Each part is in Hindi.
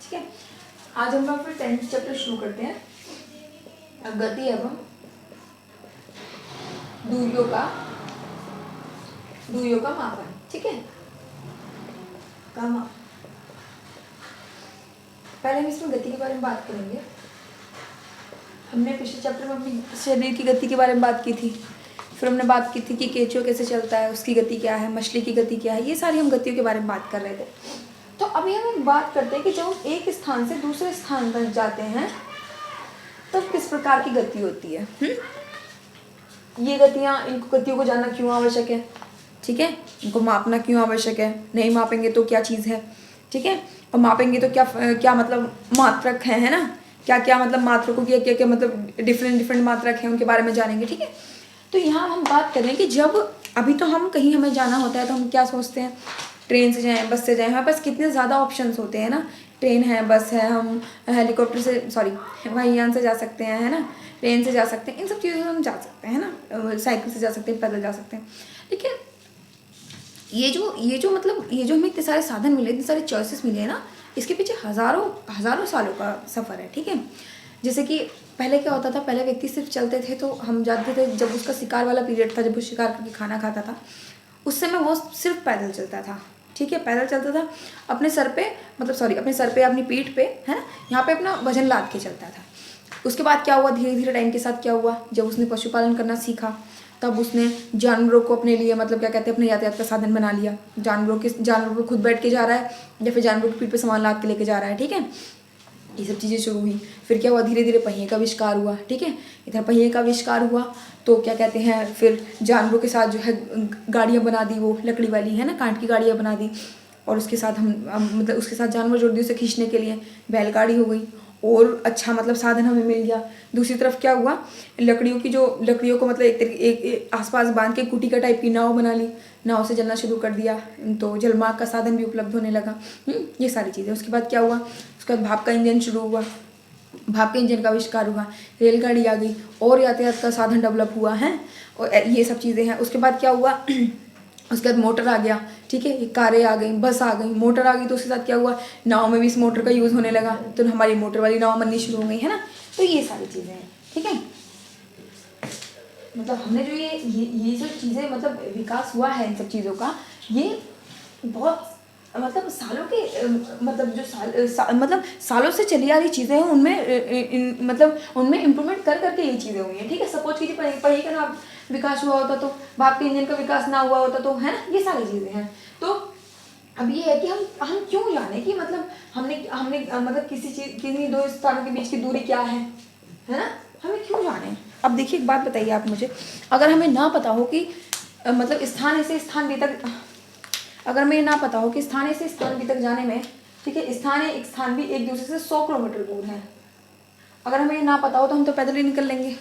ठीक है, आज हम लोग फिर 10th चैप्टर शुरू करते हैं। गति एवं दूरियों का मापन। ठीक है, का माप। पहले हम इसमें गति के बारे में बात करेंगे। हमने पिछले चैप्टर में अपनी शरीर की गति के बारे में बात की थी, फिर हमने बात की थी कि केंचुआ कैसे चलता है, उसकी गति क्या है, मछली की गति क्या है, ये सारी हम गतियों के बारे में बात कर रहे थे। तो अभी हम बात करते हैं कि जब हम एक स्थान से दूसरे स्थान पर जाते हैं तब किस प्रकार की गति होती है। ये गतियाँ, इनको गतियों को जानना क्यों आवश्यक है, ठीक है, इनको मापना क्यों आवश्यक है, नहीं मापेंगे तो क्या चीज़ है, ठीक है, और मापेंगे तो क्या मतलब मात्रक है ना, क्या क्या मतलब मात्रकों की क्या क्या मतलब डिफरेंट मात्रक हैं, उनके बारे में जानेंगे। ठीक है, तो यहाँ हम बात करें कि जब अभी तो हम कहीं हमें जाना होता है तो हम क्या सोचते हैं, ट्रेन से जाएं, बस से जाएं, हमारे पास कितने ज़्यादा ऑप्शंस होते हैं ना, ट्रेन है, बस है, हम हेलीकॉप्टर से वायुयान से जा सकते हैं, है ना, प्लेन से जा सकते हैं, इन सब चीज़ों से हम जा सकते हैं ना, साइकिल से जा सकते हैं, पैदल जा सकते हैं। लेकिन ये जो मतलब ये जो हमें इतने सारे साधन मिले, इतने सारे चॉइसेस मिले हैं ना, इसके पीछे हज़ारों सालों का सफ़र है। ठीक है, जैसे कि पहले क्या होता था, पहले व्यक्ति सिर्फ चलते थे तो हम जाते थे, जब उसका शिकार वाला पीरियड था, जब वो शिकार करके खाना खाता था, उस समय वो सिर्फ पैदल चलता था। ठीक है, पैदल चलता था, अपने सर पे अपनी पीठ पे, है ना, यहाँ पे अपना वजन लाद के चलता था। उसके बाद क्या हुआ, धीरे धीरे टाइम के साथ क्या हुआ, जब उसने पशुपालन करना सीखा तब उसने जानवरों को अपने लिए मतलब क्या कहते हैं, अपने यातायात का साधन बना लिया। जानवरों पर खुद बैठ के जा रहा है या फिर जानवरों की पीठ पे सामान लाद के लेके जा रहा है। ठीक है, ये सब चीज़ें शुरू हुई। फिर क्या हुआ, धीरे धीरे पहिए का आविष्कार हुआ। ठीक है, इधर पहिए का आविष्कार हुआ तो क्या कहते हैं, फिर जानवरों के साथ जो है गाड़ियाँ बना दी, वो लकड़ी वाली, है ना, कांट की गाड़ियाँ बना दी, और उसके साथ हम मतलब उसके साथ जानवर जोड़ दिए, उसे खींचने के लिए बैलगाड़ी हो गई, और अच्छा मतलब साधन हमें मिल गया। दूसरी तरफ क्या हुआ, लकड़ियों को मतलब एक आसपास बांध के कुटी का टाइप की नाव बना ली, नाव से चलना शुरू कर दिया, तो जलमार्ग का साधन भी उपलब्ध होने लगा। ये सारी चीज़ें। उसके बाद क्या हुआ, उसके बाद भाप का इंजन शुरू हुआ, भाप के इंजन का आविष्कार हुआ, रेलगाड़ी आ गई, और यातायात का साधन डेवलप हुआ है, और ये सब चीज़ें हैं। उसके बाद क्या हुआ, उसके बाद मोटर आ गया। ठीक है, कारें आ गई, बस आ गई, मोटर आ गई, तो उसके साथ क्या हुआ, नाव में भी इस मोटर का यूज़ होने लगा, तो हमारी मोटर वाली नाव बननी शुरू हो गई, है ना। तो ये सारी चीज़ें हैं। ठीक है, मतलब हमने जो ये जो चीज़ें मतलब विकास हुआ है इन सब चीज़ों का, ये बहुत मतलब सालों के मतलब जो मतलब सालों से चली आ रही चीज़ें हैं, उनमें मतलब उनमें इम्प्रूवमेंट कर करके ये चीज़ें हुई हैं। ठीक है, सपोज कीजिए पहिए का ना विकास हुआ होता तो भाप के इंजन का विकास ना हुआ होता तो, है ना, ये सारी चीज़ें हैं। तो अब ये है कि हम क्यों जाने कि मतलब हमने मतलब किसी दो स्थानों के बीच की दूरी क्या है ना, हमें क्यों जाने। अब देखिए एक बात बताइए आप मुझे, अगर हमें ना पता हो कि मतलब स्थान से स्थान बी तक, अगर हमें ना पता हो कि स्थान से स्थान बी तक जाने में, ठीक है, एक स्थान भी एक दूसरे से 100 किलोमीटर दूर है, अगर हमें ना पता हो तो हम तो पैदल ही निकल लेंगे।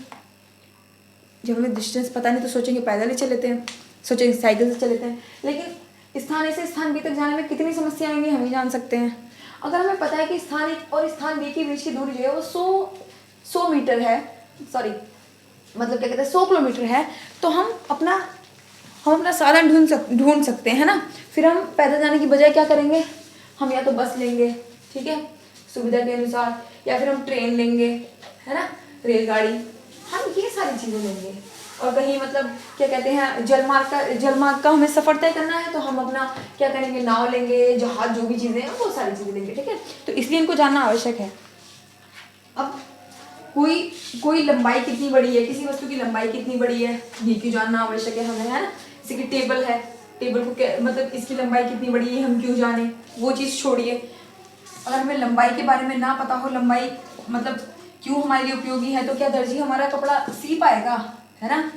जब हमें डिस्टेंस पता नहीं तो सोचेंगे पैदल ही चल लेते हैं, सोचेंगे साइकिल से चल लेते हैं। लेकिन स्थान से स्थान बी तक जाने में कितनी समस्या आएंगी हम ही जान सकते हैं। अगर हमें पता है कि स्थान एक और स्थान बी के बीच की दूरी जो है वो 100 मीटर है, सॉरी मतलब क्या कहते हैं 100 किलोमीटर है, तो हम अपना साधन ढूंढ सकते हैं ना। फिर हम पैदल जाने की बजाय क्या करेंगे, हम या तो बस लेंगे, ठीक है, सुविधा के अनुसार, या फिर हम ट्रेन लेंगे, है ना, रेलगाड़ी, हम ये सारी चीज़ें लेंगे। और कहीं मतलब क्या कहते हैं जलमार्ग का हमें सफ़र तय करना है तो हम अपना क्या करेंगे, नाव लेंगे, जहाज, जो भी चीज़ें हैं वो सारी चीज़ें लेंगे। ठीक है, तो इसलिए इनको जानना आवश्यक है। अब कोई लंबाई कितनी बड़ी है, किसी वस्तु की लंबाई कितनी बड़ी है, ये क्यों जानना आवश्यक है हमें, है ना। जैसे कि टेबल है, टेबल को मतलब इसकी लंबाई कितनी बड़ी है हम क्यों जाने, वो चीज़ छोड़िए। अगर हमें लंबाई के बारे में ना पता हो, लंबाई मतलब क्यों हमारे लिए उपयोगी है, तो क्या दर्जी हमारा कपड़ा सी पाएगा, है ना।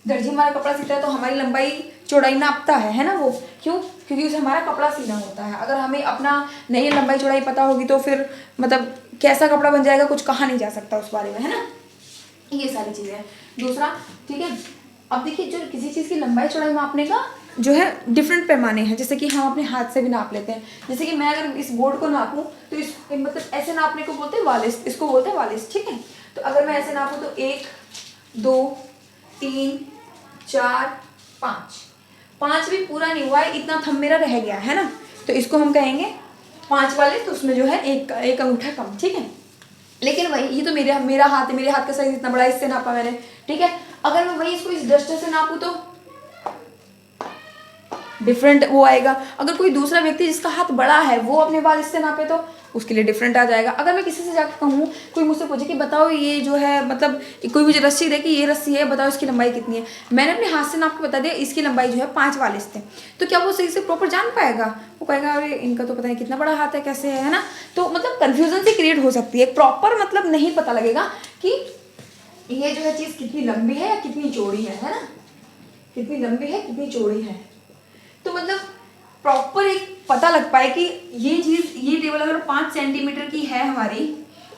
दर्जी हमारा कपड़ा सीता है तो हमारी लंबाई चौड़ाई नापता है ना, वो क्यों, क्योंकि उसे हमारा कपड़ा सीना होता है। अगर हमें अपना नहीं लंबाई चौड़ाई पता होगी तो फिर मतलब कैसा कपड़ा बन जाएगा कुछ कहा नहीं जा सकता उस बारे में, है ना। ये सारी चीज़ें हैं। दूसरा, ठीक है, अब देखिए जो किसी चीज़ की लंबाई चौड़ाई मापने का जो है डिफरेंट पैमाने हैं, जैसे कि हम अपने हाथ से भी नाप लेते हैं। जैसे कि मैं अगर इस बोर्ड को नापूं तो इस मतलब ऐसे नापने को बोलते हैं वालिस, इसको बोलते हैं वालिस। ठीक है, तो अगर मैं ऐसे नापूं तो 1 2 3 4 5 भी पूरा नहीं हुआ है, इतना थंब मेरा रह गया है ना, तो इसको हम कहेंगे 5 वाले तो उसमें जो है एक अंगूठा कम, ठीक है। लेकिन वही ये तो मेरा हाथ है, मेरे हाथ का साइज इतना बड़ा, इससे नापा मैंने, ठीक है। अगर मैं वही इसको इस डस्टर से नापूं तो डिफरेंट वो आएगा। अगर कोई दूसरा व्यक्ति जिसका हाथ बड़ा है वो अपने बाल इससे नापे तो उसके लिए डिफरेंट आ जाएगा। अगर मैं किसी से जाकर कहूँ, कोई मुझसे पूछे कि बताओ ये जो है मतलब कोई मुझे रस्सी दे कि ये रस्सी है, बताओ इसकी लंबाई कितनी है, मैंने अपने हाथ से नाप के बता दिया इसकी लंबाई जो है 5 वाले थे, तो क्या वो सही से प्रॉपर जान पाएगा? वो कहेगा अरे इनका तो पता नहीं कितना बड़ा हाथ है, कैसे है ना। तो मतलब कन्फ्यूजन सी क्रिएट हो सकती है, प्रॉपर मतलब नहीं पता लगेगा कि ये जो है चीज़ कितनी लंबी है या कितनी चौड़ी है ना, कितनी लंबी है कितनी चौड़ी है। तो मतलब प्रॉपर एक पता लग पाए कि ये चीज़, ये टेबल अगर 5 सेंटीमीटर की है हमारी,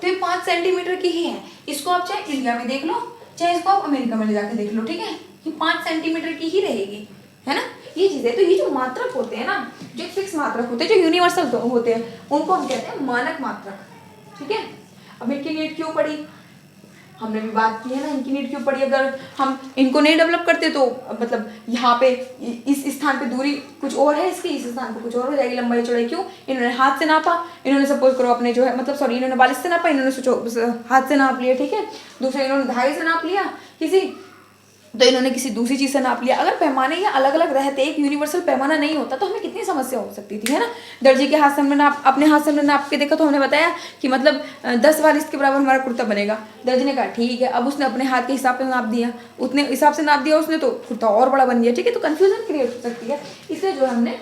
तो ये 5 सेंटीमीटर की ही है। इसको आप चाहे इंडिया में देख लो, चाहे इसको आप अमेरिका में ले जाकर देख लो, ठीक है, ये 5 सेंटीमीटर की ही रहेगी, है ना। ये चीज़ है। तो ये जो मात्रक होते हैं ना, जो फिक्स मात्रक होते हैं, जो यूनिवर्सल होते हैं, उनको हम कहते हैं मानक मात्रक, ठीक है। अब इनकी नीड क्यों पड़ी, हमने भी बात की है ना, इनकी नीड क्यों पड़ी। अगर हम इनको नहीं डेवलप करते तो मतलब यहाँ पे इस स्थान पे दूरी कुछ और है इसकी, इस स्थान पे कुछ और हो जाएगी लंबाई चौड़ाई। क्यों? इन्होंने हाथ से नापा, इन्होंने सपोज करो अपने जो है मतलब सॉरी इन्होंने बालिश से नापा, इन्होंने हाथ से नाप लिया, ठीक है। दूसरे इन्होंने धागे से नाप लिया किसी, तो इन्होंने किसी दूसरी चीज़ से नाप लिया। अगर पैमाने ये अलग अलग रहते, एक यूनिवर्सल पैमाना नहीं होता तो हमें कितनी समस्या हो सकती थी, है ना। दर्जी के हाथ से हमने नाप, अपने हाथ से हमने नाप के देखा तो हमने बताया कि मतलब 10 वार इसके बराबर हमारा कुर्ता बनेगा। दर्जी ने कहा ठीक है, अब उसने अपने हाथ के हिसाब से नाप दिया, उतने हिसाब से नाप दिया उसने, तो कुर्ता और बड़ा बन गया, ठीक है। तो कन्फ्यूजन क्रिएट हो सकती है। इसलिए जो है हमने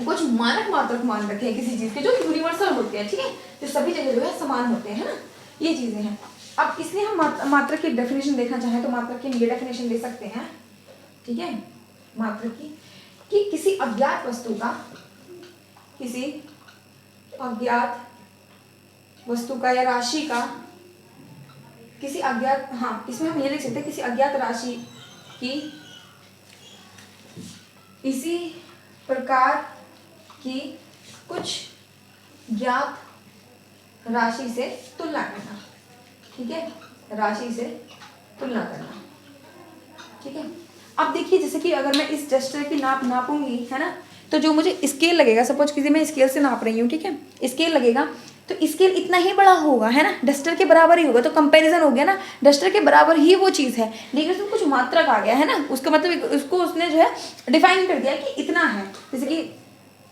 कुछ मानक मात्रक मान रखे हैं किसी चीज़ के, जो यूनिवर्सल होते हैं, ठीक है, जो सभी जगह जो है समान होते हैं, है ना, ये चीज़ें हैं। अब इसलिए हम मात्रक की डेफिनेशन देखना चाहें तो मात्रक की ये डेफिनेशन दे सकते हैं, ठीक है, मात्रक की, कि किसी अज्ञात वस्तु का, किसी अज्ञात वस्तु का या राशि का, किसी अज्ञात, हाँ इसमें हम ये लिख सकते हैं किसी अज्ञात राशि की इसी प्रकार की कुछ ज्ञात राशि से तुलना करना, ठीक है, राशि से तुलना करना, ठीक है। अब देखिए जैसे कि अगर मैं इस डस्टर की नापूंगी, है ना, तो जो मुझे स्केल लगेगा, सपोज किसी मैं स्केल से नाप रही हूँ, ठीक है, स्केल लगेगा तो स्केल इतना ही बड़ा होगा, है ना, डस्टर के बराबर ही होगा। तो कंपैरिजन हो गया ना, डस्टर के बराबर ही वो चीज़ है, लेकिन उसमें कुछ मात्रक आ गया, है ना, उसका मतलब उसको उसने जो है डिफाइन कर दिया कि इतना है। जैसे कि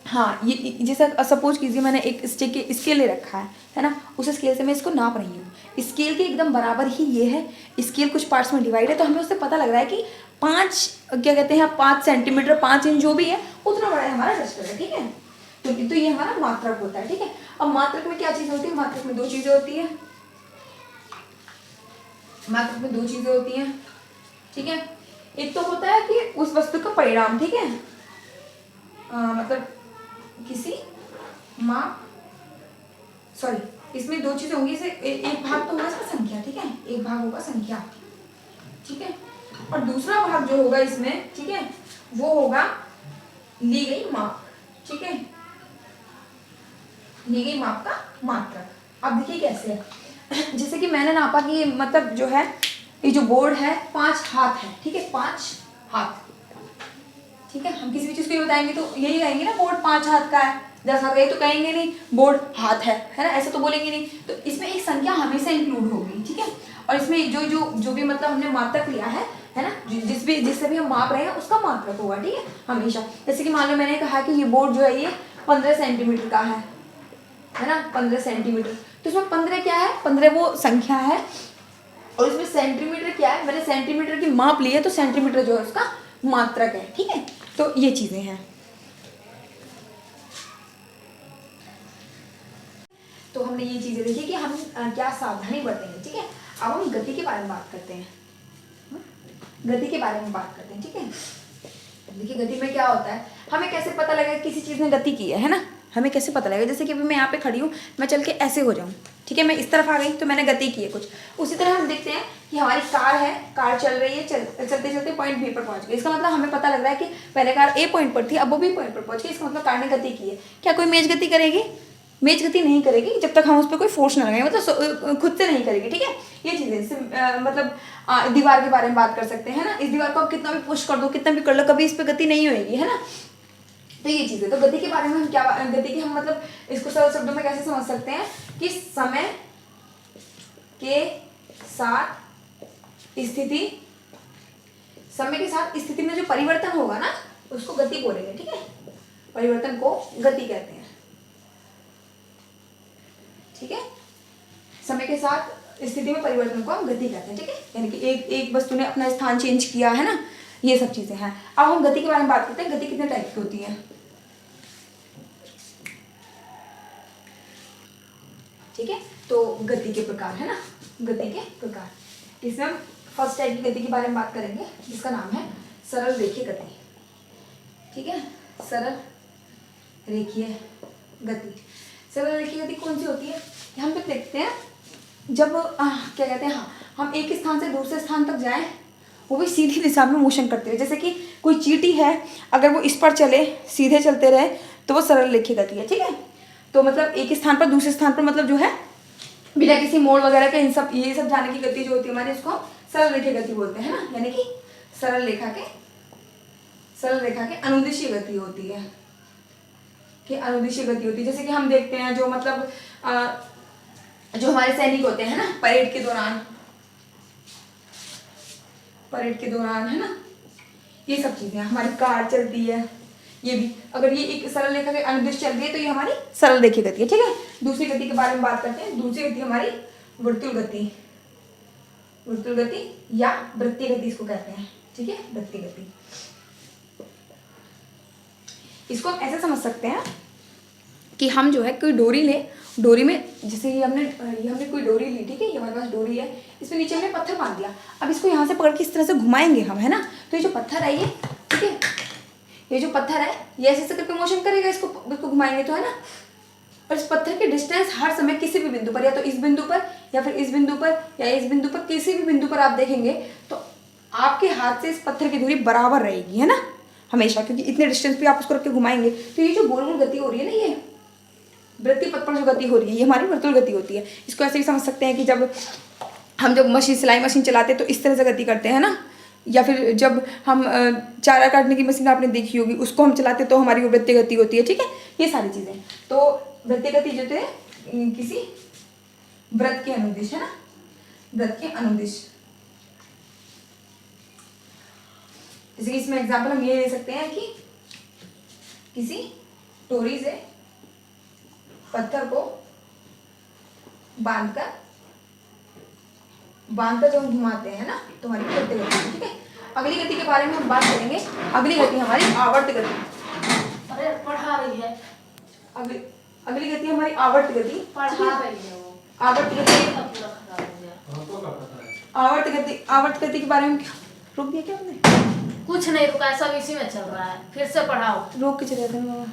हाँ ये जैसे सपोज कीजिए मैंने एक स्केल ले रखा है ना, उस स्केल से मैं इसको नाप रही हूँ, स्केल के एकदम बराबर ही ये है, स्केल कुछ पार्ट्स में डिवाइड है, तो हमें उससे पता लग रहा है कि 5 क्या कहते हैं 5 सेंटीमीटर 5 इंच जो भी है उतना बड़ा है हमारा डस्टर है, ठीक है। तो ये हमारा मात्रक होता है, ठीक है। अब मात्रक में क्या चीज़ होती है, मात्रक में 2 चीज़ें होती है, मात्रक में 2 चीज़ें होती हैं, ठीक है। एक तो होता है कि उस वस्तु का परिणाम, ठीक है, मतलब किसी माप, सॉरी इसमें 2 चीजें होंगी, इसे एक भाग तो होगा इसका संख्या, ठीक है, एक भाग होगा संख्या, ठीक है, और दूसरा भाग जो होगा इसमें, ठीक है, वो होगा ली गई माप, ठीक है, ली गई माप का मात्रक। अब देखिए कैसे है, जैसे कि मैंने नापा कि मतलब जो है ये जो बोर्ड है 5 हाथ है, ठीक है, 5 हाथ, ठीक है। हम किसी भी चीज़ को बताएंगे तो यही कहेंगे ना, बोर्ड 5 हाथ का है, 10 हाथ का, ये तो कहेंगे नहीं बोर्ड हाथ है ना, ऐसा तो बोलेंगे नहीं। तो इसमें एक संख्या हमेशा इंक्लूड होगी, ठीक है। और इसमें जो भी मतलब हमने मात्रक लिया है ना, जिससे भी हम माप रहे हैं उसका मात्रक होगा, ठीक है, हमेशा। जैसे कि मान लो मैंने कहा कि ये बोर्ड जो है ये 15 सेंटीमीटर का है ना, 15 सेंटीमीटर, तो इसमें 15 क्या है, 15 वो संख्या है, और इसमें सेंटीमीटर क्या है, मैंने सेंटीमीटर की माप ली है, तो सेंटीमीटर जो है उसका मात्रक है, ठीक है। तो ये चीजें हैं। तो हमने ये चीजें देखी कि हम क्या सावधानी बरतेंगे, ठीक है। अब हम गति के बारे में बात करते हैं, गति के बारे में बात करते हैं, ठीक है। देखिए गति में क्या होता है, हमें कैसे पता लगेगा किसी चीज ने गति की है ना, हमें कैसे पता लगेगा। जैसे कि अभी मैं यहाँ पे खड़ी हूँ, मैं चल के ऐसे हो जाऊँ, ठीक है, मैं इस तरफ आ गई तो मैंने गति की है कुछ। उसी तरह हम देखते हैं कि हमारी कार है, कार चल रही है, चलते चलते पॉइंट बी पर पहुंच गई, इसका मतलब हमें पता लग रहा है कि पहले कार ए पॉइंट पर थी, अब वो बी पॉइंट पर पहुंच गई, इसका मतलब कार ने गति की है। क्या कोई मेज गति करेगी? मेज गति नहीं करेगी जब तक हम उस पर कोई फोर्स ना लगाएं, मतलब खुद से नहीं करेगी, ठीक है। ये चीज़ें मतलब दीवार के बारे में बात कर सकते हैं ना, इस दीवार को आप कितना भी पुश कर दो, कितना भी कर लो, कभी इस पर गति नहीं होगी, है ना। तो ये चीज़ है। तो गति के बारे में हम क्या, गति की हम मतलब इसको सरल शब्दों में कैसे समझ सकते हैं कि समय के साथ स्थिति, समय के साथ स्थिति में जो परिवर्तन होगा ना उसको गति बोलेंगे, ठीक है। परिवर्तन को गति कहते हैं, ठीक है। समय के साथ स्थिति में परिवर्तन को हम गति कहते हैं, ठीक है। यानी कि एक वस्तु ने अपना स्थान चेंज किया है ना, ये सब चीजें हैं। अब हम गति के बारे में बात करते हैं। गति कितने टाइप की होती है, ठीक है। तो गति के प्रकार है ना, गति के प्रकार। इसमें हम फर्स्ट टाइप की गति के बारे में बात करेंगे जिसका नाम है सरल रेखीय गति, ठीक है। सरल रेखीय गति, सरल रेखीय गति कौन सी होती है, हम जब देखते हैं जब क्या कहते हैं, हाँ, हम एक स्थान से दूसरे स्थान तक जाएं वो भी सीधी दिशा में मोशन करते हुए। जैसे कि कोई चींटी है, अगर वो इस पर चले, सीधे चलते रहे तो वो सरल रेखीय गति है, ठीक है। तो मतलब एक स्थान पर दूसरे स्थान पर मतलब जो है बिना किसी मोड़ वगैरह के इन सब ये सब जाने की गति जो होती है हमारी, इसको सरल रेखीय गति बोलते हैं ना। यानी कि सरल रेखा के अनुदिशीय गति होती है, कि अनुदिशीय गति होती है। जैसे कि हम देखते हैं जो मतलब जो हमारे सैनिक होते हैं ना, परेड के दौरान है ना, ये सब चीजें हमारी कार चलती है, ये भी अगर ये एक सरल रेखा के अनुदिश चल रही है तो ये हमारी सरल रेखीय गति है, ठीक है। दूसरी गति के बारे में बात करते हैं। दूसरी गति हमारी वर्तुल गति या वृत्तीय गति इसको कहते हैं, ठीक है। वृत्तीय गति, इसको हम ऐसे समझ सकते हैं कि हम जो है कोई डोरी ले, डोरी में जैसे ये हमने कोई डोरी ली, ठीक है। ये हमारे पास डोरी है, इसमें नीचे हमने पत्थर बांध दिया। अब इसको यहाँ से पकड़ के इस तरह से घुमाएंगे हम, है ना। तो ये जो पत्थर है ये, ठीक है, ये जो पत्थर है ये ऐसे करके मोशन करेगा, इसको घुमाएंगे तो, है ना। और इस पत्थर की डिस्टेंस हर समय किसी भी बिंदु पर, या तो इस बिंदु पर या फिर इस बिंदु पर या इस बिंदु पर, किसी भी बिंदु पर आप देखेंगे तो आपके हाथ से इस पत्थर की दूरी बराबर रहेगी, है ना, हमेशा, क्योंकि इतने डिस्टेंस पे आप उसको रख के घुमाएंगे। तो ये जो गोल गोल गति हो रही है ना, ये वृत्तीय पथ पर जो गति हो रही है ये हमारी वर्तुल गति होती है। इसको ऐसे भी समझ सकते हैं कि जब हम सिलाई मशीन चलाते हैं तो इस तरह से गति करते हैं ना, या फिर जब हम चारा काटने की मशीन आपने देखी होगी उसको हम चलाते तो हमारी वो वृत्तीय गति होती है, ठीक है। ये सारी चीजें, तो वृत्तीय गति जो है किसी वृत्त के अनुदिश, है ना, वृत्त के अनुदिश। जैसे कि इसमें एग्जाम्पल हम ये ले सकते हैं कि किसी डोरी से पत्थर को बांधकर जब हम घुमाते हैं ना तो हमारी वृत्तीय गति, ठीक है। अगली गति के बारे में हम बात करेंगे। अगली गति हमारी आवर्त गति। अरे पढ़ा रही है। अगली गति हमारी आवर्त गति, पढ़ा रही है वो। आवर्त गति, पूरा खराब हो गया। आवर्त गति के बारे में रोक दिया क्या हमने? कुछ नहीं रुका, सब इसी में चल रहा है, फिर से पढ़ाओ। रोक के चले जाते हैं,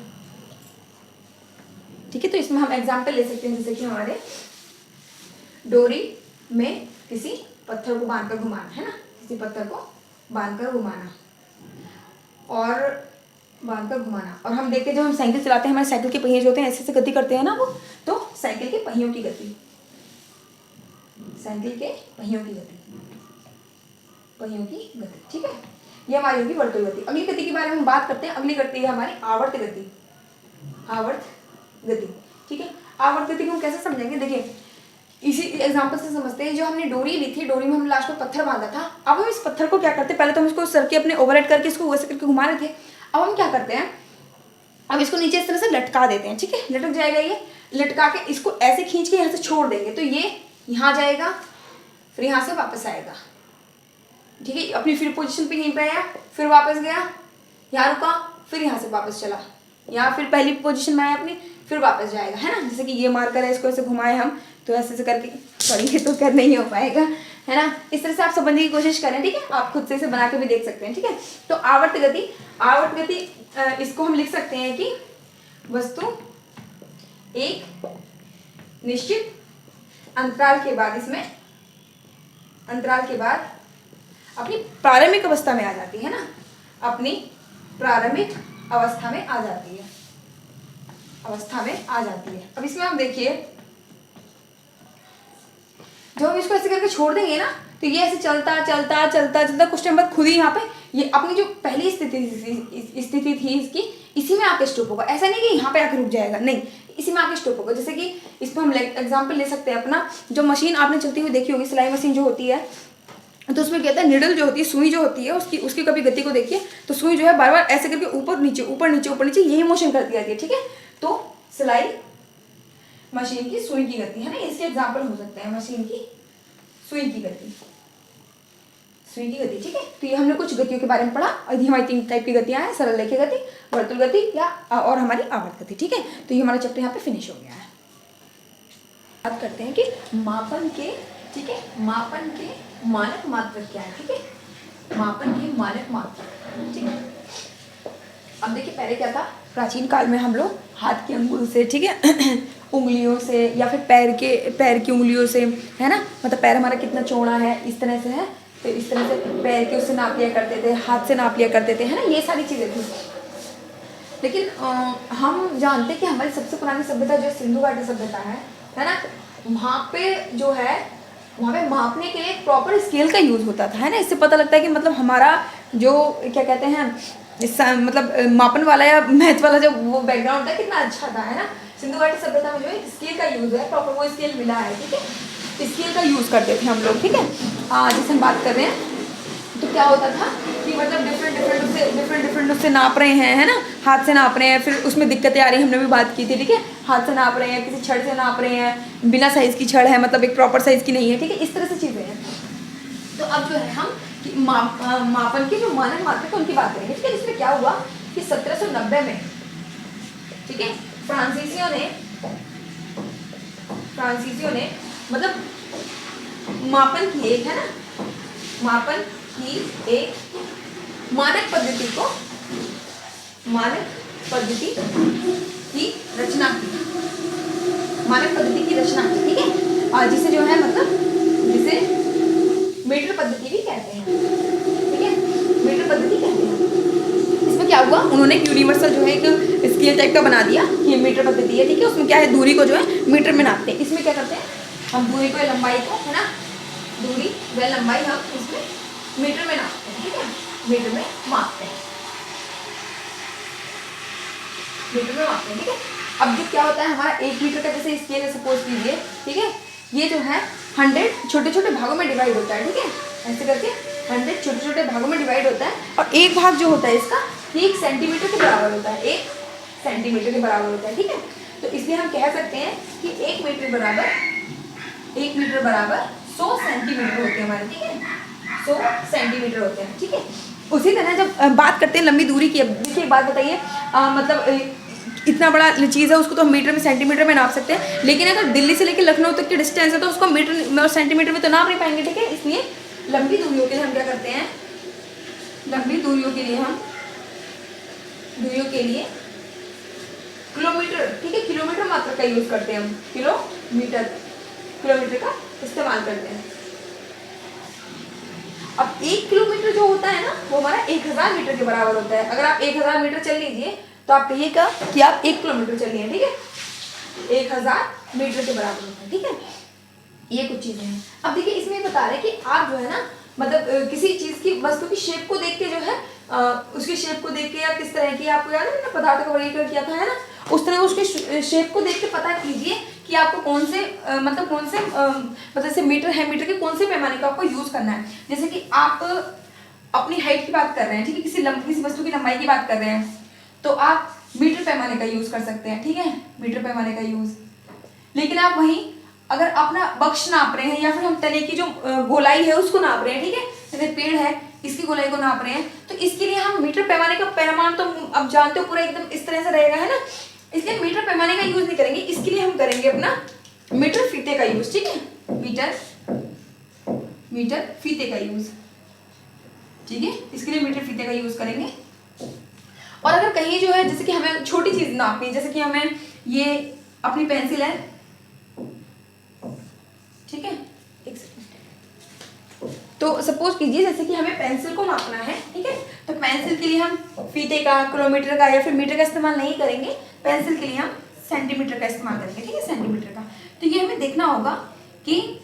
ठीक है। तो इसमें हम एग्जाम्पल ले सकते हैं, जैसे कि हमारे डोरी में किसी पत्थर को बांधकर घुमाना, है ना, किसी पत्थर को बांधकर घुमाना और हम देखते हैं जब हम साइकिल चलाते हैं, हमारे साइकिल के पहिए जो होते हैं ऐसे गति करते हैं ना वो, तो साइकिल के पहियों की गति, ठीक है। ये हमारी होगी वर्तुल गति। अगली गति के बारे में हम बात करते हैं। अगली गति है हमारी आवर्त गति, ठीक है। आवर्त गति को हम कैसे समझेंगे, देखिए इसी एग्जांपल से समझते हैं। जो हमने डोरी ली थी, डोरी में हम लास्ट में पत्थर बांधा था। अब हम इस पत्थर को क्या करते हैं, पहले तो हम इसको सर के अपने ओवरहेड करके इसको वैसे करके घुमा रहे थे। अब हम क्या करते हैं, अब इसको नीचे इस तरह से लटका देते हैं, ठीक है। लटक जाएगा, ये लटका के इसको ऐसे खींच के यहाँ से छोड़ देंगे तो ये यहाँ जाएगा, फिर यहाँ से वापस आएगा, ठीक है। अपनी फिर पोजीशन पे यहीं पे आया, फिर वापस गया, यहाँ रुका, फिर यहाँ से वापस चला, यहाँ फिर पहली पोजीशन में आया अपनी, फिर वापस जाएगा, है ना। जैसे कि ये मार कर है, इसको ऐसे घुमाए हम तो ऐसे करके करेंगे तो कर नहीं हो पाएगा, है ना। इस तरह से आप समझने की कोशिश करें, ठीक है। आप खुद से इसे बना के भी देख सकते हैं, ठीक है। तो आवर्त गति इसको हम लिख सकते हैं कि वस्तु एक निश्चित अंतराल के बाद अपनी प्रारंभिक अवस्था में आ जाती है ना, अपनी प्रारंभिक अवस्था में आ जाती है। अब इसमें हम देखिए, जब हम इसको ऐसे करके छोड़ देंगे ना तो ये ऐसे चलता कुछ टाइम बाद खुद ही यहाँ पे ये अपनी जो पहली स्थिति थी इसकी, इसी में आके स्टॉप होगा। ऐसा नहीं कि यहाँ पे आके रुक जाएगा, नहीं, इसी में आके स्टॉप होगा। जैसे कि इसमें हम एग्जाम्पल ले सकते हैं अपना, जो मशीन आपने चलती हुई देखी होगी, सिलाई मशीन जो होती है, तो उसमें क्या होता है, निडल जो होती है, सुई जो होती है, उसकी कभी गति को देखिए तो सुई जो है बार बार ऐसे करके ऊपर नीचे ऊपर नीचे ऊपर नीचे यही मोशन करती जाती है, ठीक है। तो सिलाई मशीन की सुई की गति है ना, इसके एग्जाम्पल हो सकते हैं मशीन की सुई की गति, सुई की गति, ठीक है। तो ये हमने कुछ गतियों के बारे में पढ़ा, और ये हमारी 3 टाइप की गतियां हैं, सरल रेखीय गति, वर्तुल गति या और हमारी आवर्त गति, ठीक है। तो ये हमारा चैप्टर यहाँ पे फिनिश हो गया है। बात करते हैं कि मापन के, ठीक है, मापन के मानक मात्रक क्या है, ठीक है, मापन के मानक मात्रक, ठीक है। अब देखिए पहले क्या था, प्राचीन काल में हम लोग हाथ के अंगुल से, ठीक है, उंगलियों से या फिर पैर की उंगलियों से, है ना, मतलब पैर हमारा कितना चौड़ा है इस तरह से है, तो इस तरह से पैर के उससे नाप लिया करते थे, हाथ से नाप लिया करते थे, है ना, ये सारी चीज़ें थी। लेकिन हम जानते हैं कि हमारी सबसे पुरानी सभ्यता जो सिंधु घाटी सभ्यता है ना, वहाँ पे जो है, वहाँ पे मापने के लिए एक प्रॉपर स्केल का यूज़ होता था, है ना। इससे पता लगता है कि मतलब हमारा जो क्या कहते हैं, मतलब मापन वाला या मैथ वाला जो वो बैकग्राउंड था कितना अच्छा था, है ना। सिंधु घाटी सभ्यता में जो है स्केल का यूज़ है, प्रॉपर वो स्केल मिला है, ठीक है, स्केल का यूज़ करते थे हम लोग, ठीक है। जैसे हम बात कर रहे हैं तो क्या होता था कि मतलब डिफरेंट उससे नाप रहे हैं, है ना, हाथ से नाप रहे हैं, फिर उसमें दिक्कतें आ रही हैं, हमने भी बात की थी, ठीक है, हाथ से नाप रहे हैं, किसी छड़ से नाप रहे हैं, बिना साइज़ की छड़ है, मतलब एक प्रॉपर साइज़ की नहीं है, ठीक है, इस तरह से चीज़ें हैं। तो अब जो है हम मापन की जो मानक मात्रक है उनकी बात करेंगे, ठीक है। इसमें क्या हुआ कि 1790 में, ठीक है, फ्रांसीसियों ने मतलब मापन की एक, है ना, मापन की एक मानक पद्धति की रचना की, ठीक है, और जिसे जो है मतलब जिसे मीटर पद्धति भी कहते हैं, ठीक है, मीटर पद्धति कहते हैं। इसमें क्या हुआ, उन्होंने एक यूनिवर्सल जो है एक स्केल टाइप का बना दिया, ये मीटर पद्धति है, ठीक है। उसमें क्या है, दूरी को जो है मीटर में नापते हैं। इसमें क्या करते हैं, हम दूरी को या लंबाई को, है ना, दूरी व लंबाई हम इसमें मीटर में नापते हैं, ठीक है, मीटर में मापते हैं, ठीक है। अब जो क्या होता है, हमारा 1 मीटर का जैसे स्केल है, सपोज कीजिए, ठीक है, ये जो है 100 छोटे छोटे भागों में डिवाइड होता है, ठीक है, ऐसे करके 100 छोटे छोटे भागों में डिवाइड होता है, और एक भाग जो होता है इसका 1 सेंटीमीटर के बराबर होता है, 1 सेंटीमीटर के बराबर होता है, ठीक है। तो इसलिए हम कह सकते हैं कि 1 मीटर बराबर 100 सेंटीमीटर होते हैं हमारे, ठीक है, 100 सेंटीमीटर होते हैं, ठीक है। उसी तरह जब बात करते हैं लंबी दूरी की, अब देखिए एक बात बताइए, मतलब इतना बड़ा चीज़ है, उसको तो हम मीटर में सेंटीमीटर में नाप सकते हैं, लेकिन अगर दिल्ली से लेकर लखनऊ तक की डिस्टेंस है तो उसको मीटर और सेंटीमीटर में तो नाप नहीं पाएंगे, ठीक है। इसलिए लंबी दूरियों के लिए हम क्या करते हैं, लंबी दूरियों के लिए किलोमीटर, ठीक है, किलोमीटर मात्रक का यूज़ करते हैं हम, किलोमीटर का इस्तेमाल करते हैं। अब 1 किलोमीटर जो होता है ना, वो हमारा 1000 मीटर के बराबर होता है। अगर आप 1000 मीटर चल लीजिए तो आप कहिएगा कि आप 1 किलोमीटर चल लिए, ठीक है, 1000 मीटर के बराबर होता है, ठीक है। ये कुछ चीजें हैं। अब देखिए इसमें बता रहे हैं कि आप जो है ना, मतलब किसी चीज की, वस्तु की शेप को देख के जो है, उसकी शेप को देख के या किस तरह की, आपको याद है मैंने पदार्थ का वर्गीकरण किया था, है ना, उस तरह उसके शेप को देख के पता कीजिए कि आपको कौन से मतलब जैसे मीटर है, मीटर के कौन से पैमाने का आपको यूज करना है। जैसे कि आप अपनी हाइट की बात कर रहे हैं, ठीक है, किसी वस्तु की लंबाई की बात कर रहे हैं, तो आप मीटर पैमाने का यूज कर सकते हैं, ठीक है, मीटर पैमाने का यूज। लेकिन आप वहीं अगर अपना बक्ष नाप रहे हैं या फिर हम तने की जो गोलाई है उसको नाप रहे हैं, ठीक है, जैसे पेड़ है इसकी गोलाई को नाप रहे हैं, तो इसके लिए हम मीटर पैमाने का पैमाना तो अब जानते हो पूरा एकदम इस तरह से रहेगा, है ना, इसलिए मीटर पैमाने का यूज नहीं करेंगे। इसके लिए हम करेंगे अपना मीटर फीते का यूज, ठीक है, मीटर फीते का यूज, ठीक है, इसके लिए मीटर फीते का यूज करेंगे। और अगर कहीं जो है जैसे कि हमें छोटी चीज नापनी है, जैसे कि हमें ये अपनी पेंसिल है, ठीक है, एक सेकंड, तो सपोज कीजिए जैसे कि हमें पेंसिल को नापना है, ठीक है, तो पेंसिल के लिए हम फीते का, किलोमीटर का या फिर मीटर का इस्तेमाल नहीं करेंगे, पेंसिल के लिए हम सेंटीमीटर का इस्तेमाल करेंगे, ठीक है, सेंटीमीटर का। तो ये हमें देखना होगा कि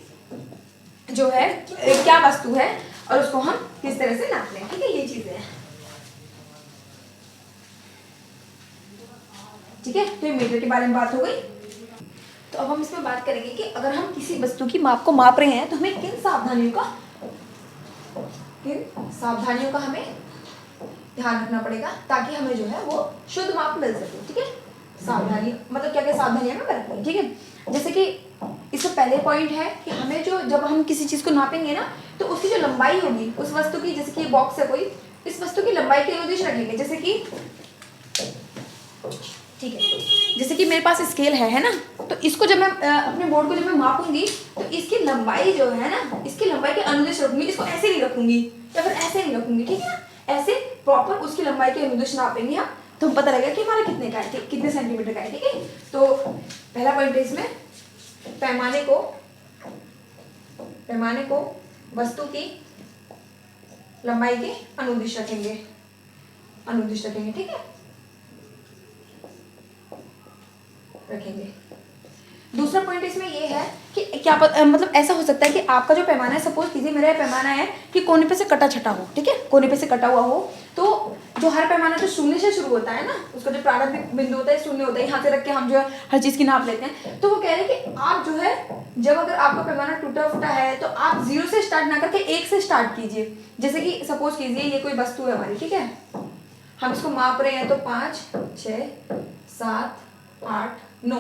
जो है क्या वस्तु है और उसको हम किस तरह से नाप लें, ठीक है, ये चीजें हैं। ठीक है, तो ये मीटर के बारे में बात हो गई। तो अब हम इसमें बात करेंगे कि अगर हम किसी वस्तु की माप को माप रहे हैं तो हमें किन सावधानियों का हमें ध्यान रखना पड़ेगा ताकि हमें जो है वो शुद्ध माप मिल सके। ठीक है, सावधानी मतलब क्या क्या सावधानियां हमें बरतनी है। ठीक है, जैसे कि इससे पहले पॉइंट है कि हमें जो जब हम किसी चीज को नापेंगे ना तो उसकी जो लंबाई होगी उस वस्तु की, जैसे कि बॉक्स है कोई, इस वस्तु की लंबाई के अनुदिश रखेंगे। जैसे कि ठीक है, जैसे कि मेरे पास स्केल है ना, तो इसको जब मैं अपने बोर्ड को जब मैं मापूंगी तो इसकी लंबाई जो है ना, इसकी लंबाई के अनुदिश रखूंगी। इसको ऐसे नहीं रखूंगी या फिर ऐसे नहीं रखूंगी। ठीक है ना, ऐसे प्रॉपर उसकी लंबाई के अनुदिश नापेंगे हम, तो हम पता लगेगा कि हमारा कितने का है, कितने सेंटीमीटर का है। ठीक है, तो पहला पॉइंट है इसमें पैमाने को वस्तु की लंबाई के अनुदिश रखेंगे। ठीक है, रखेंगे। दूसरा पॉइंट इसमें ये है कि क्या मतलब ऐसा हो सकता है कि आपका जो पैमाना है, सपोज कीजिए मेरा पैमाना है कि कोने पे से कटा छटा हो। ठीक है, कोने पे से कटा हुआ हो, तो जो हर पैमाना जो शून्य से शुरू होता है ना, उसका जो प्रारंभिक बिंदु होता है शून्य होता है, यहाँ से रख के हम जो है हर चीज़ की नाप लेते हैं। तो वो कह रहे हैं कि आप जो है जब अगर आपका पैमाना टूटा फूटा है तो आप 0 से स्टार्ट ना करके 1 से स्टार्ट कीजिए। जैसे कि सपोज कीजिए ये कोई वस्तु है हमारी, ठीक है, हम इसको माप रहे हैं तो 5, 6, 7, 8, 9।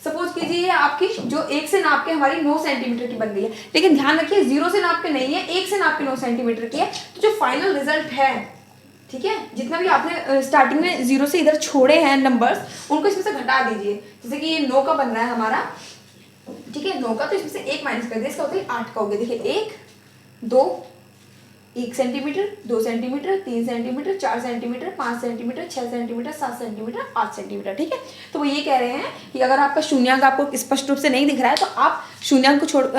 सपोज कीजिए आपकी जो 1 से नाप के हमारी 9 सेंटीमीटर की बन गई है, लेकिन ध्यान रखिए 0 से नाप के नहीं है, 1 से नाप के 9 सेंटीमीटर की है। तो जो फाइनल रिजल्ट है, ठीक है, जितना भी आपने स्टार्टिंग में 0 से इधर छोड़े हैं नंबर्स, उनको इसमें से घटा दीजिए। जैसे कि ये 9 का बन रहा है हमारा, ठीक है, 9 का, तो इसमें से 1 माइनस कर दिया, इसका होता है 8 का हो गया। देखिए 1, 2, 1 centimetre, 2 centimetre, 3 centimetre, 4 centimetre, 5 centimetre, 6 centimetre, 7 centimetre, 8 centimetre. ठीक है, तो वो ये कह रहे हैं कि अगर आपका शून्यांक आपको स्पष्ट रूप से नहीं दिख रहा है तो आप शून्यांक को छोड़ के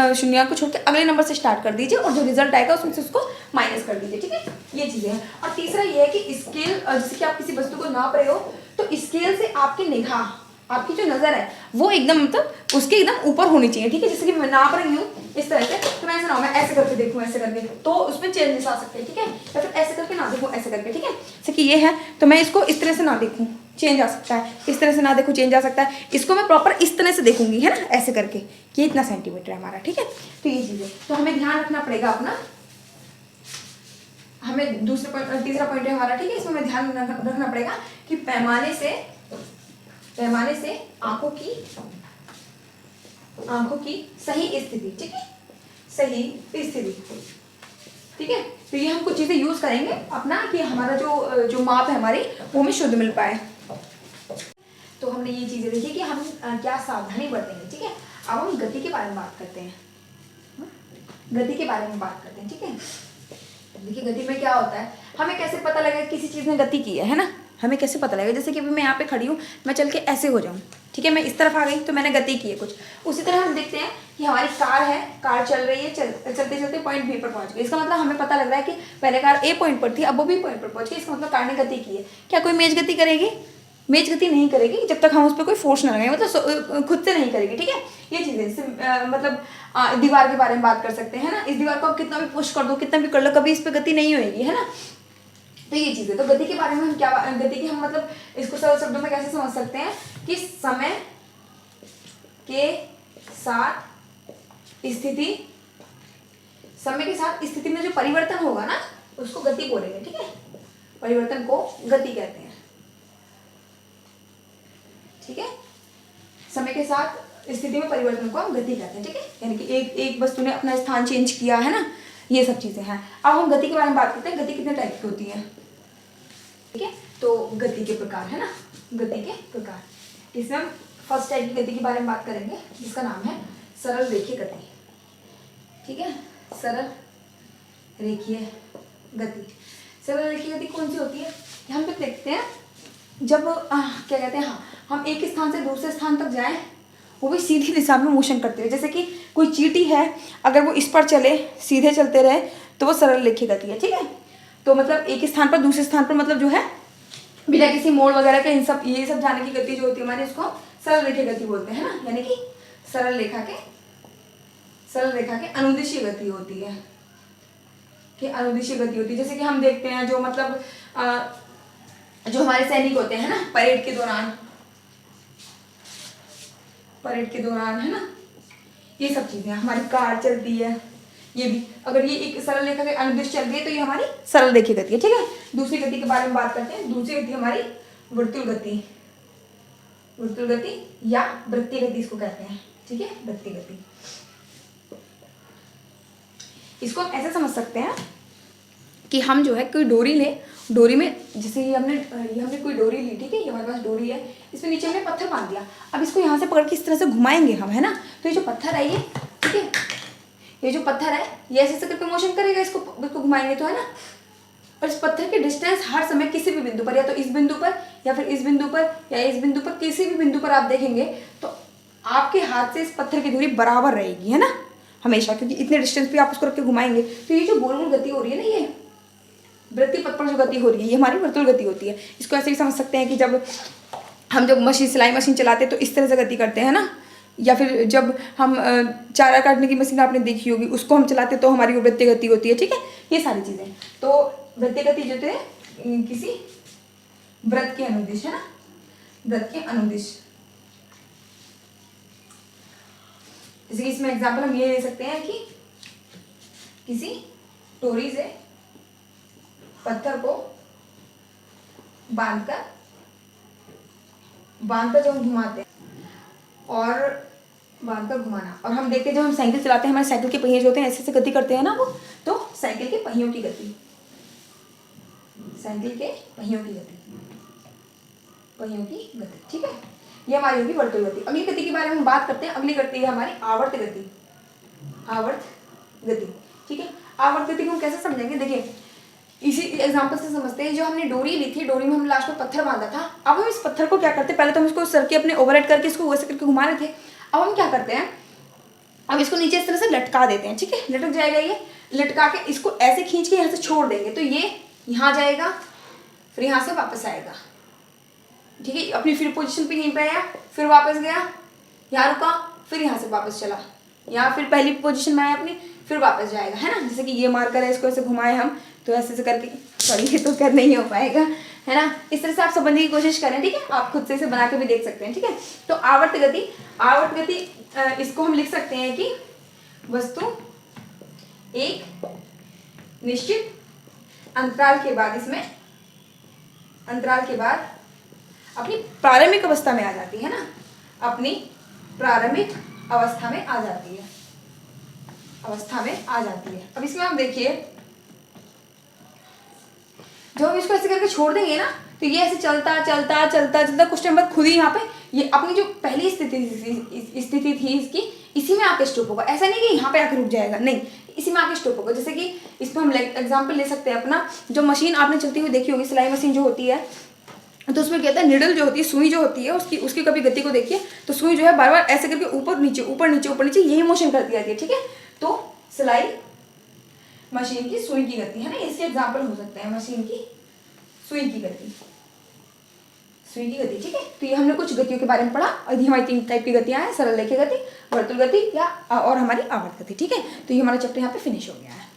अगले नंबर से स्टार्ट कर दीजिए और जो रिजल्ट आएगा उसमें से उसको माइनस कर दीजिए। ठीक है, ये चीज़ें हैं। और तीसरा ये है कि स्केल, जैसे कि आप किसी वस्तु को नाप रहे हो तो स्केल से आपकी निगाह, आपकी जो नज़र है वो एकदम मतलब उसके एकदम ऊपर होनी चाहिए। ठीक है, जैसे कि मैं नाप रही हूँ इस तरह से, तो मैं ऐसा ना हो मैं ऐसे करके देखूँ, ऐसे करके, तो उसमें चेंजेस आ सकते हैं। ठीक है, या फिर ऐसे करके ना देखूँ, ऐसे करके। ठीक है, जैसे कि ये है तो मैं इसको इस तरह से ना देखूँ, चेंज आ सकता है, इस तरह से ना देखूँ, चेंज आ सकता है। इसको मैं प्रॉपर इस तरह से देखूंगी, है ना, ऐसे करके कि इतना सेंटीमीटर है हमारा। ठीक है, तो ये चीज़ें तो हमें ध्यान रखना पड़ेगा अपना। हमें तीसरा पॉइंट है हमारा, ठीक है, इसमें हमें ध्यान रखना पड़ेगा कि पैमाने से आंखों की सही स्थिति। ठीक है, सही स्थिति। ठीक है, तो ये हम कुछ चीजें यूज करेंगे अपना कि हमारा जो माप है हमारी वो हमें शुद्ध मिल पाए। तो हमने ये चीजें देखी कि हम क्या सावधानी बरतेंगे। ठीक है, अब हम गति के बारे में बात करते हैं। ठीक है, देखिए गति में क्या होता है, हमें कैसे पता लगेगा किसी चीज़ ने गति की है ना, हमें कैसे पता लगेगा। जैसे कि अभी मैं यहाँ पे खड़ी हूँ, मैं चल के ऐसे हो जाऊँ, ठीक है, मैं इस तरफ आ गई तो मैंने गति की है कुछ। उसी तरह हम देखते हैं कि हमारी कार है, कार चल रही है, चलते चलते पॉइंट बी पर पहुँच गई। इसका मतलब हमें पता लग रहा है कि पहले कार ए पॉइंट पर थी, अब वो बी पॉइंट पर पहुँच गई। इसका मतलब कार ने गति की है। क्या कोई मेज गति करेगी? मेज गति नहीं करेगी जब तक हम उस पर कोई फोर्स ना लगाएं, मतलब खुद से नहीं करेगी। ठीक है, ये चीज़ें मतलब दीवार के बारे में बात कर सकते हैं ना, इस दीवार को आप कितना भी पुश कर दो, कितना भी कर लो, कभी इस पर गति नहीं होगी, है ना। तो ये चीज़ें, तो गति के बारे में हम क्या, गति की हम मतलब इसको सरल शब्दों में कैसे समझ सकते हैं कि समय के साथ स्थिति में जो परिवर्तन होगा ना उसको गति बोलेंगे। ठीक है, परिवर्तन को गति कहते हैं। ठीक है, समय के साथ स्थिति में परिवर्तन को हम गति कहते हैं। ठीक है, यानी कि एक वस्तु ने अपना स्थान चेंज किया, है ना, ये सब चीजें हैं। अब हम गति के बारे में बात करते हैं। गति कितने टाइप की होती है? ठीक है, तो गति के प्रकार, है ना, गति के प्रकार। इसमें हम फर्स्ट टाइप की गति के बारे में बात करेंगे जिसका नाम है सरल रेखीय गति। ठीक है, सरल रेखीय गति। सरल रेखीय गति कौन सी होती है? हम लोग देखते हैं जब क्या कहते हैं, हाँ, हम एक स्थान से दूसरे स्थान तक जाएं, वो भी सीधी दिशा में मोशन करते हुए। जैसे कि कोई चींटी है, अगर वो इस पर चले, सीधे चलते रहे, तो वो सरल रेखीय गति है। ठीक है, तो मतलब एक स्थान पर दूसरे स्थान पर मतलब जो है बिना किसी मोड़ वगैरह के ये सब जाने की गति जो होती है हमारी, उसको सरल रेखीय गति बोलते हैं ना, यानी कि सरल रेखा के अनुदिशीय गति होती है, कि अनुदिशीय गति होती है। जैसे कि हम देखते हैं जो मतलब जो हमारे सैनिक होते हैं ना, परेड के दौरान परेड के दौरान, है ना, ये सब चीजें। हमारी कार चलती है, ये भी अगर ये एक सरल रेखा के अनुदिश चल रही है तो ये हमारी सरल रेखीय गति है, ठीक है। दूसरी गति के बारे में बात करते हैं। दूसरी गति हमारी वर्तुल गति, वर्तुल गति या वृत्तीय गति इसको कहते हैं, ठीक है, वृत्तीय गति। इसको हम ऐसे समझ सकते हैं कि हम जो है कोई डोरी ले, डोरी में जैसे ये हमने कोई डोरी ली, ठीक है, ये हमारे पास डोरी है, इसमें नीचे हमने पत्थर बांध दिया। अब इसको यहाँ से पकड़ के इस तरह से घुमाएंगे हम, है ना, तो ये जो पत्थर है ये, ठीक है, ये जो पत्थर है ये ऐसे करके मोशन करेगा, इसको घुमाएंगे तो, है ना। और इस पत्थर के डिस्टेंस हर समय किसी भी बिंदु पर, या तो इस बिंदु पर या फिर इस बिंदु पर या इस बिंदु पर, किसी भी बिंदु पर आप देखेंगे तो आपके हाथ से इस पत्थर की दूरी बराबर रहेगी, है ना, हमेशा, क्योंकि इतने डिस्टेंस पे आप उसको रख के घुमाएंगे। तो ये जो गोल गोल गति हो रही है ना, ये वृत्तीय पथ पर जो गति हो रही है, ये हमारी वर्तुल गति होती है। इसको ऐसे भी समझ सकते हैं कि जब मशीन, सिलाई मशीन चलाते हैं तो इस तरह से गति करते हैं ना, या फिर जब हम चारा काटने की मशीन आपने देखी होगी, उसको हम चलाते तो हमारी वो वृत्तीय गति होती है, ठीक है। ये सारी चीजें तो वृत्तीय गति जो है किसी वृत्त के अनुदिश, है ना, वृत्त के अनुदिश। जैसे कि इसमें एग्जाम्पल हम ये ले सकते हैं कि किसी डोरी से पत्थर को बांधकर जब हम घुमाते हैं और बांधकर घुमाना, और हम देखते हैं जब हम साइकिल चलाते हैं, हमारे साइकिल के पहिए जो होते हैं ऐसे ऐसे गति करते हैं ना वो, तो साइकिल के पहियों की गति, साइकिल के पहियों की गति, ठीक है, ये हमारी होगी वर्तुल गति। अगली गति के बारे में हम बात करते हैं। अगली गति है हमारी आवर्त गति, आवर्त गति, ठीक है। आवर्त गति को हम कैसे समझेंगे, देखिए इसी एग्जांपल से समझते हैं। जो हमने डोरी ली थी, डोरी में हम लास्ट में पत्थर बांधा था। अब हम इस पत्थर को क्या करते हैं, पहले तो हम इसको सर के अपने ओवरहेड करके इसको वैसे करके घुमा रहे थे। अब हम क्या करते हैं, अब इसको नीचे इस तरह से लटका देते हैं, ठीक है, लटक जाएगा ये, लटका के इसको ऐसे खींच के यहाँ से छोड़ देंगे तो ये यहाँ जाएगा, फिर यहाँ से वापस आएगा, ठीक है, अपनी फिर पोजीशन पे यहीं पे आया, फिर वापस गया, यहाँ रुका, फिर यहाँ से वापस चला, यहाँ फिर पहली पोजीशन में आया अपनी, फिर वापस जाएगा, है ना। जैसे कि ये मार्कर है, इसको ऐसे घुमाए हम तो ऐसे करके, सॉरी ये तो कर नहीं हो पाएगा, है ना। इस तरह से आप समझने की कोशिश करें, ठीक है, आप खुद से इसे बना के भी देख सकते हैं, ठीक है। तो आवर्त गति, आवर्त गति इसको हम लिख सकते हैं कि वस्तु एक निश्चित अंतराल के बाद, इसमें अंतराल के बाद अपनी प्रारंभिक अवस्था में आ जाती है ना, अपनी प्रारंभिक अवस्था में आ जाती है, अवस्था में आ जाती है। अब इसमें आप देखिए, जब हम इसको ऐसे करके छोड़ देंगे ना तो ये ऐसे चलता चलता चलता चलता कुछ टाइम बाद खुद ही यहाँ पे ये अपनी जो पहली स्थिति थी इसकी, इसी में आके स्टॉप होगा। ऐसा नहीं कि यहाँ पे आके रुक जाएगा, नहीं, इसी में आके स्टॉप होगा। जैसे कि इसमें हम एग्जांपल ले सकते हैं अपना, जो मशीन आपने चलती हुई देखी होगी, सिलाई मशीन जो होती है, तो उसमें कहता है निडल जो होती है, सुई जो होती है, उसकी कभी गति को देखिए तो सुई जो है बार बार ऐसे करके ऊपर नीचे ऊपर नीचे ऊपर नीचे यही मोशन करती रहती है, ठीक है। तो सिलाई मशीन की सुई की गति, है ना, इसके एग्जाम्पल हो सकते हैं मशीन की सुई की गति, सुई की गति, ठीक है। तो ये हमने कुछ गतियों के बारे में पढ़ा, और ये हमारी 3 टाइप की गतियां हैं, सरल रेखीय गति, वर्तुल गति या और हमारी आवर्त गति, ठीक है। तो ये हमारा चैप्टर यहाँ पे फिनिश हो गया है।